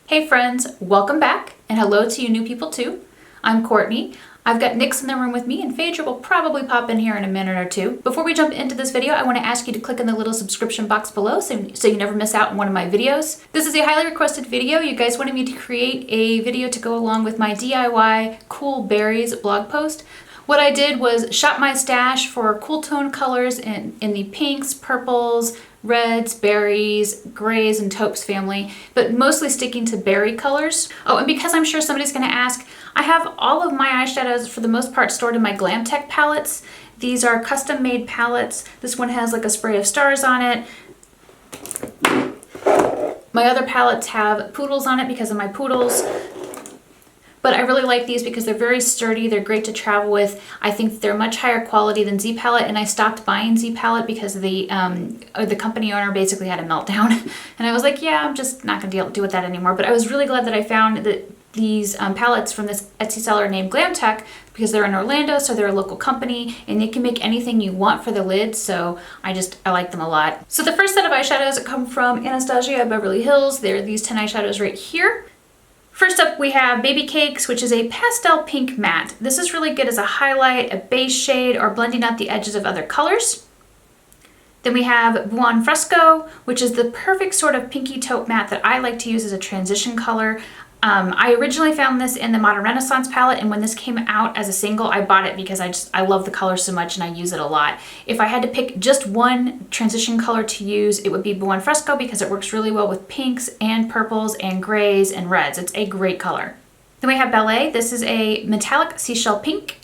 Hey friends, welcome back, and hello to you new people too. I'm Courtney. I've got Nyx in the room with me, and Phyrra will probably pop in here in a minute or two. Before we jump into this video, I want to ask you to click on the little subscription box below so you never miss out on one of my videos. This is a highly requested video. You guys wanted me to create a video to go along with my DIY Cool Berries blog post. What I did was shop my stash for cool tone colors in the pinks, purples, reds, berries, grays, and taupes family, but mostly sticking to berry colors. Oh, and because I'm sure somebody's going to ask, I have all of my eyeshadows for the most part stored in my GLAMTECH palettes. These are custom made palettes. This one has like a spray of stars on it. My other palettes have poodles on it because of my poodles. But I really like these because they're very sturdy, they're great to travel with. I think they're much higher quality than Z Palette, and I stopped buying Z Palette because the company owner basically had a meltdown. And I was like, yeah, I'm just not gonna deal with that anymore. But I was really glad that I found that these palettes from this Etsy seller named GLAMTECH, because they're in Orlando, so they're a local company, and they can make anything you want for the lids, so I like them a lot. So the first set of eyeshadows come from Anastasia Beverly Hills. They're these 10 eyeshadows right here. First up, we have Baby Cakes, which is a pastel pink matte. This is really good as a highlight, a base shade, or blending out the edges of other colors. Then we have Buon Fresco, which is the perfect sort of pinky taupe matte that I like to use as a transition color. I originally found this in the Modern Renaissance palette, and when this came out as a single, I bought it because I love the color so much and I use it a lot. If I had to pick just one transition color to use, it would be Buon Fresco because it works really well with pinks and purples and grays and reds. It's a great color. Then we have Ballet. This is a metallic seashell pink.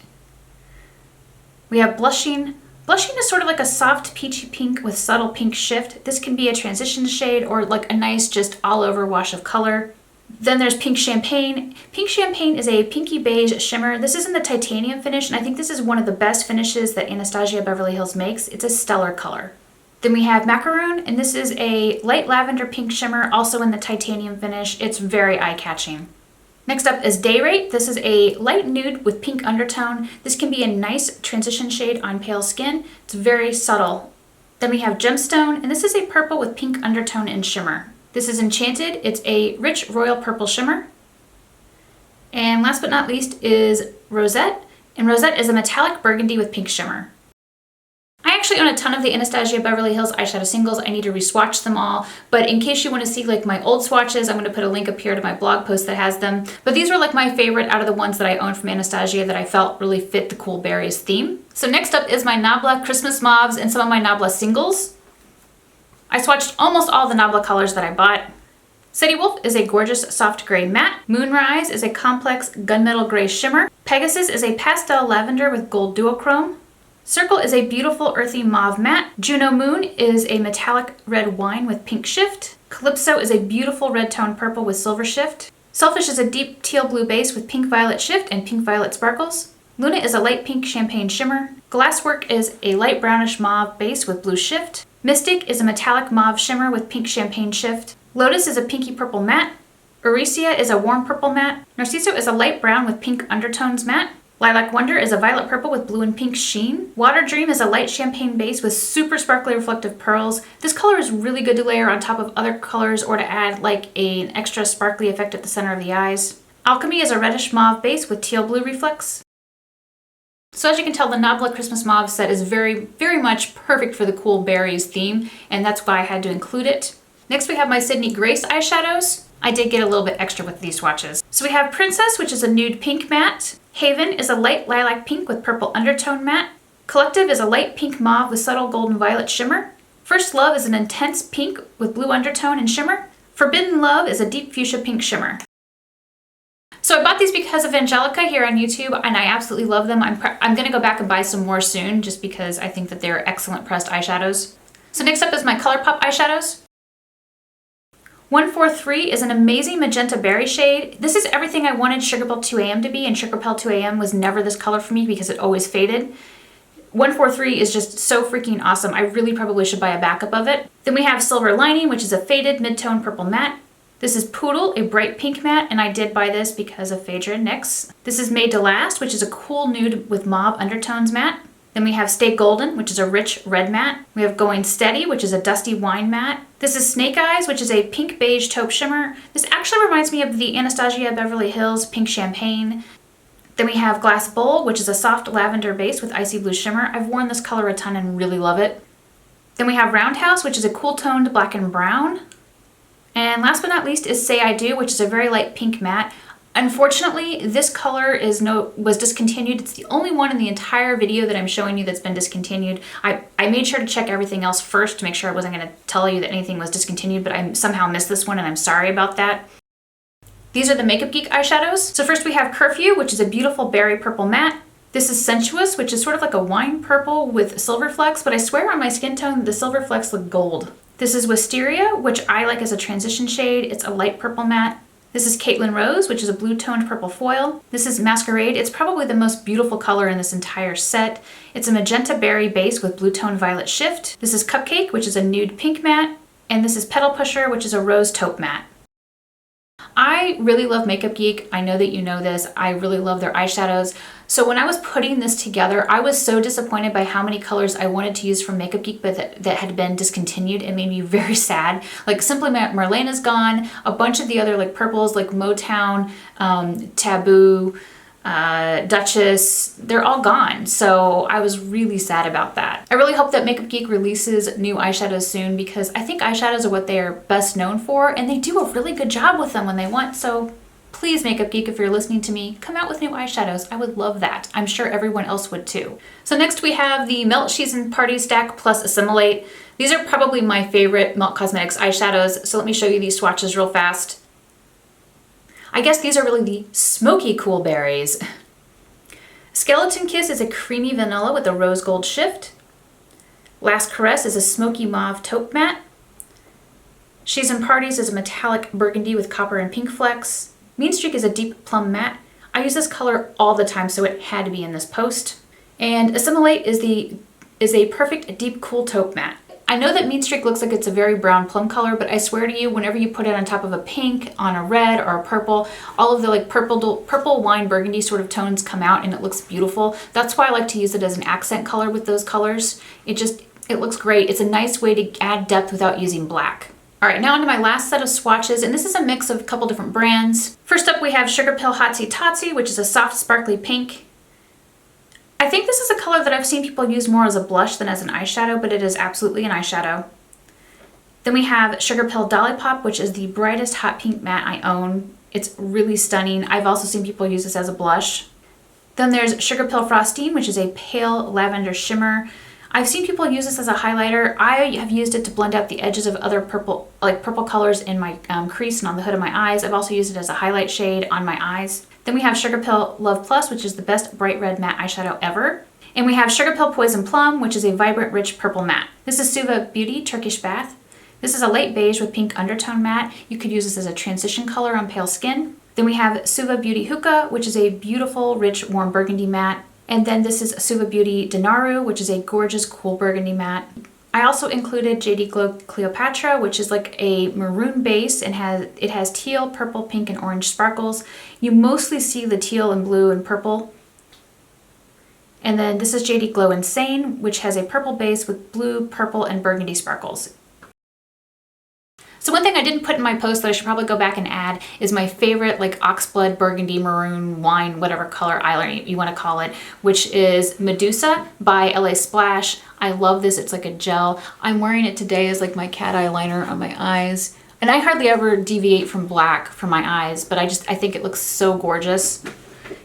We have Blushing. Blushing is sort of like a soft peachy pink with subtle pink shift. This can be a transition shade or like a nice just all over wash of color. Then there's Pink Champagne. Pink Champagne is a pinky beige shimmer. This is in the titanium finish, and I think this is one of the best finishes that Anastasia Beverly Hills makes. It's a stellar color. Then we have Macaroon, and this is a light lavender pink shimmer, also in the titanium finish. It's very eye-catching. Next up is Day Rate. This is a light nude with pink undertone. This can be a nice transition shade on pale skin. It's very subtle. Then we have Gemstone, and this is a purple with pink undertone and shimmer. This is Enchanted. It's a rich royal purple shimmer. And last but not least is Rosette. And Rosette is a metallic burgundy with pink shimmer. I actually own a ton of the Anastasia Beverly Hills eyeshadow singles. I need to re-swatch them all. But in case you want to see like my old swatches, I'm going to put a link up here to my blog post that has them. But these were like my favorite out of the ones that I own from Anastasia that I felt really fit the Cool Berries theme. So next up is my Nabla Christmas Mauves and some of my Nabla singles. I swatched almost all the Nabla colors that I bought. City Wolf is a gorgeous soft gray matte. Moonrise is a complex gunmetal gray shimmer. Pegasus is a pastel lavender with gold duochrome. Circle is a beautiful earthy mauve matte. Juno Moon is a metallic red wine with pink shift. Calypso is a beautiful red tone purple with silver shift. Selfish is a deep teal blue base with pink violet shift and pink violet sparkles. Luna is a light pink champagne shimmer. Glasswork is a light brownish mauve base with blue shift. Mystic is a metallic mauve shimmer with pink champagne shift. Lotus is a pinky purple matte. Euresia is a warm purple matte. Narciso is a light brown with pink undertones matte. Lilac Wonder is a violet purple with blue and pink sheen. Water Dream is a light champagne base with super sparkly reflective pearls. This color is really good to layer on top of other colors or to add like an extra sparkly effect at the center of the eyes. Alchemy is a reddish mauve base with teal blue reflex. So as you can tell, the Nabla Christmas Mauve set is very, very much perfect for the Cool Berries theme, and that's why I had to include it. Next we have my Sydney Grace eyeshadows. I did get a little bit extra with these swatches. So we have Princess, which is a nude pink matte. Haven is a light lilac pink with purple undertone matte. Collective is a light pink mauve with subtle golden violet shimmer. First Love is an intense pink with blue undertone and shimmer. Forbidden Love is a deep fuchsia pink shimmer. So I bought these because of Angelica here on YouTube, and I absolutely love them. I'm going to go back and buy some more soon just because I think that they're excellent pressed eyeshadows. So next up is my ColourPop eyeshadows. 143 is an amazing magenta berry shade. This is everything I wanted Sugar Pill 2am to be, and Sugar Pill 2am was never this color for me because it always faded. 143 is just so freaking awesome. I really probably should buy a backup of it. Then we have Silver Lining, which is a faded mid-tone purple matte. This is Poodle, a bright pink matte, and I did buy this because of Phyrra and Nyx. This is Made to Last, which is a cool nude with mauve undertones matte. Then we have Stay Golden, which is a rich red matte. We have Going Steady, which is a dusty wine matte. This is Snake Eyes, which is a pink beige taupe shimmer. This actually reminds me of the Anastasia Beverly Hills Pink Champagne. Then we have Glass Bowl, which is a soft lavender base with icy blue shimmer. I've worn this color a ton and really love it. Then we have Roundhouse, which is a cool toned black and brown. And last but not least is Say I Do, which is a very light pink matte. Unfortunately, this color was discontinued. It's the only one in the entire video that I'm showing you that's been discontinued. I made sure to check everything else first to make sure I wasn't going to tell you that anything was discontinued, but I somehow missed this one and I'm sorry about that. These are the Makeup Geek eyeshadows. So first we have Curfew, which is a beautiful berry purple matte. This is Sensuous, which is sort of like a wine purple with silver flecks, but I swear on my skin tone, the silver flecks look gold. This is Wisteria, which I like as a transition shade. It's a light purple matte. This is Caitlin Rose, which is a blue toned purple foil. This is Masquerade. It's probably the most beautiful color in this entire set. It's a magenta berry base with blue toned violet shift. This is Cupcake, which is a nude pink matte. And this is Petal Pusher, which is a rose taupe matte. I really love Makeup Geek. I know that you know this. I really love their eyeshadows. So when I was putting this together, I was so disappointed by how many colors I wanted to use from Makeup Geek, but that had been discontinued. It made me very sad. Like Simply Marlene is gone. A bunch of the other like purples, like Motown, Taboo, Duchess, they're all gone. So I was really sad about that. I really hope that Makeup Geek releases new eyeshadows soon because I think eyeshadows are what they are best known for and they do a really good job with them when they want. So please, Makeup Geek, if you're listening to me, come out with new eyeshadows. I would love that. I'm sure everyone else would too. So next we have the Melt She's and Party Stack plus Assimilate. These are probably my favorite Melt Cosmetics eyeshadows. So let me show you these swatches real fast. I guess these are really the smoky cool berries. Skeleton Kiss is a creamy vanilla with a rose gold shift. Last Caress is a smoky mauve taupe matte. She's in Parties is a metallic burgundy with copper and pink flecks. Mean Streak is a deep plum matte. I use this color all the time, so it had to be in this post. And Assimilate is a perfect deep cool taupe matte. I know that Mean Streak looks like it's a very brown plum color, but I swear to you, whenever you put it on top of a pink, on a red, or a purple, all of the like purple wine burgundy sort of tones come out and it looks beautiful. That's why I like to use it as an accent color with those colors. It looks great. It's a nice way to add depth without using black. All right, now onto my last set of swatches, and this is a mix of a couple different brands. First up, we have Sugar Pill Hotsy Totsy, which is a soft sparkly pink. I think this is a color that I've seen people use more as a blush than as an eyeshadow, but it is absolutely an eyeshadow. Then we have Sugar Pill Dolly Pop, which is the brightest hot pink matte I own. It's really stunning. I've also seen people use this as a blush. Then there's Sugar Pill Frostine, which is a pale lavender shimmer. I've seen people use this as a highlighter. I have used it to blend out the edges of other purple colors in my crease and on the hood of my eyes. I've also used it as a highlight shade on my eyes. Then we have Sugar Pill Love Plus, which is the best bright red matte eyeshadow ever. And we have Sugar Pill Poison Plum, which is a vibrant, rich purple matte. This is Suva Beauty Turkish Bath. This is a light beige with pink undertone matte. You could use this as a transition color on pale skin. Then we have Suva Beauty Hookah, which is a beautiful, rich, warm burgundy matte. And then this is Suva Beauty Denaru, which is a gorgeous, cool burgundy matte. I also included JD Glow Cleopatra, which is like a maroon base and it has teal, purple, pink, and orange sparkles. You mostly see the teal and blue and purple. And then this is JD Glow Insane, which has a purple base with blue, purple, and burgundy sparkles. So one thing I didn't put in my post that I should probably go back and add is my favorite like oxblood, burgundy, maroon, wine, whatever color eyeliner you want to call it, which is Medusa by LA Splash. I love this. It's like a gel. I'm wearing it today as like my cat eyeliner on my eyes. And I hardly ever deviate from black for my eyes, but I think it looks so gorgeous.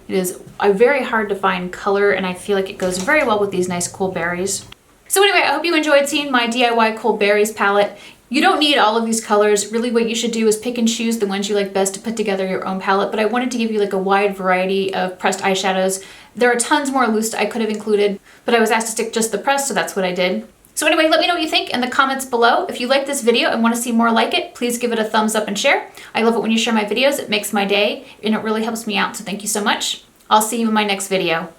It is very hard to find color and I feel like it goes very well with these nice cool berries. So anyway, I hope you enjoyed seeing my DIY Cool Berries palette. You don't need all of these colors. Really what you should do is pick and choose the ones you like best to put together your own palette, but I wanted to give you like a wide variety of pressed eyeshadows. There are tons more loose I could have included, but I was asked to stick just the pressed, so that's what I did. So anyway, let me know what you think in the comments below. If you like this video and want to see more like it, please give it a thumbs up and share. I love it when you share my videos. It makes my day and it really helps me out, so thank you so much. I'll see you in my next video.